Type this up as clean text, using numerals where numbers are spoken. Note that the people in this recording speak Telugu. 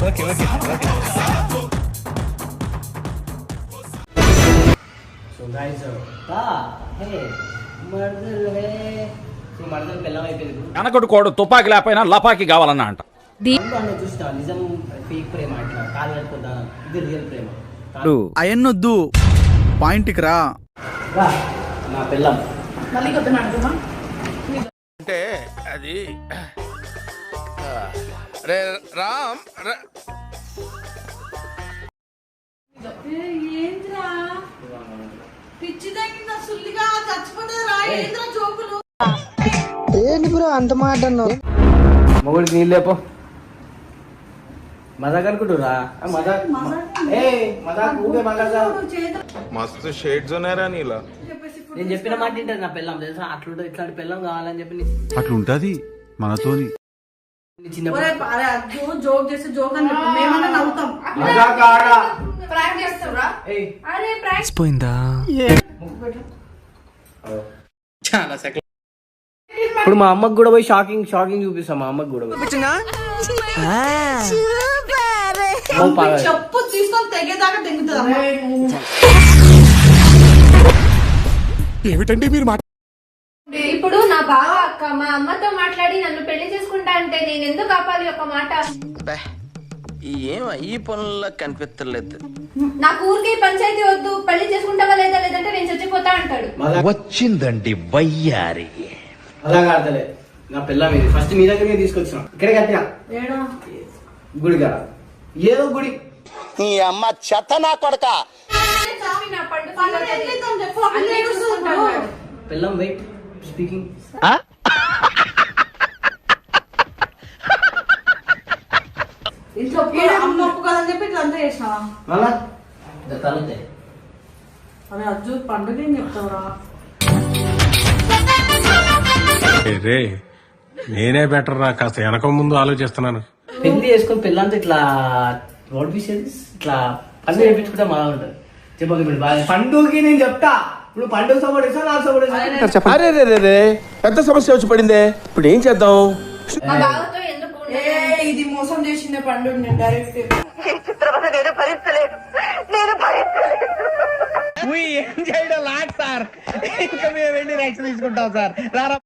Okay okay okay. So guys hey మర్దల్ హే సో మర్దల్ పిల్లం అయిపోయింది. వెనకటి కోడు తుపాకి లేకపోయినా లపాకి కావాలన్నా అంట. చూస్తా నిజం ఫేక్ ప్రేమ అట్లా కాలు కట్టుకుంటా, ఇది రియల్ ప్రేమ. అయన్నొద్దు, పాయింట్కి రా. నా పిల్లం మళ్ళీ కొద్దిగా అడుగుమా అంటే అది రే రామ్ ఏంద్రా పిచ్చి తగ్గిందా సుల్లిగా చచ్చిపోతుంది రా. ఏంద్రా జోకులు ఏంటి బ్రో అంత మాట అన్నావు? మొగుడికి నీళ్ళు లేపో. మజాక్ అనుకుంటురా? మస్తు షేడ్స్ ఉన్నారా నీలా. నేను చెప్పిన మాట ఏంటది నా పిల్లం తెలుసా? అట్లుంటుంది, ఇట్లాంటి పిల్లం కావాలని చెప్పి అట్లుంటది మనతోని. జోక్ చేస్తే జోక్ అని చెప్పు, మేమన్నా నవ్వుతాం. ప్రాంక్ చేస్తావురా? అరే ప్రాంక్ పోయిందా? చాలా సెకండ్. ఇప్పుడు మా అమ్మకి కూడా పోయి షాకింగ్ చూపిస్తాం. మా అమ్మకి కూడా చెప్పు తీసుకొని తెగేదాకా తెగుతుంది. ఏమిటండి మీరు ఇప్పుడు నా బావ అక్క మా అమ్మతో మాట్లాడి నన్ను పెళ్లి చేసుకుంటా అంటే నేను ఎందుకు ఆపాలి ఒక మాట? ఏం ఈ పనుల్లో కనిపించలేదు. నాకు ఊరికి పంచాయతీ వద్దు, పెళ్లి చేసుకుంటావా లేదా, లేదంటే నేను చచ్చిపోతా అంటాడు. వచ్చిందండి వయ్యారి. అలా కాదలే నా పిల్లం ఇది. ఫస్ట్ మీ దగ్గర తీసుకొచ్చిన ఇక్కడే కట్టినా గుడి కదా, ఏదో గుడి. నీ అమ్మ చెత్త నా కొడక. పిల్లం వెయిట్ స్పీకింగ్. ఇంట్లో అమ్మప్పు కదని చెప్పి ఇట్లా అంతా చేసినావా? మళ్ళా తలుతే అరే అజ్జు పండుగ ఏం చెప్తావురా? రే నేనే బెటర్ రా, కాస్త వెనక ముందు ఆలోచిస్తున్నాను. పెళ్లి చేసుకుని పిల్లంతా ఇట్లా రోడ్ పీసేది ఇట్లా పన్ను చేయించుకుంటే బాగా ఉంటుంది. చెప్పక ఇప్పుడు బాగా పండుగకి నేను చెప్తా. ఇప్పుడు పండుగ సపోర్ట్ ఇస్తా, నాకు సపోర్ట్ ఇస్తా. అరే రే రే రే పెద్ద సమస్య వచ్చి పడిందే, ఇప్పుడు ఏం చేద్దాం? మా బావతో ఎందుకు ఇది మోసం చేసిందే పండుగ. నేను డైరెక్ట్ ఏం చేయడం లాట్ సార్, ఇంకా మేము వెళ్ళి రైట్స్ తీసుకుంటాం సార్. రారా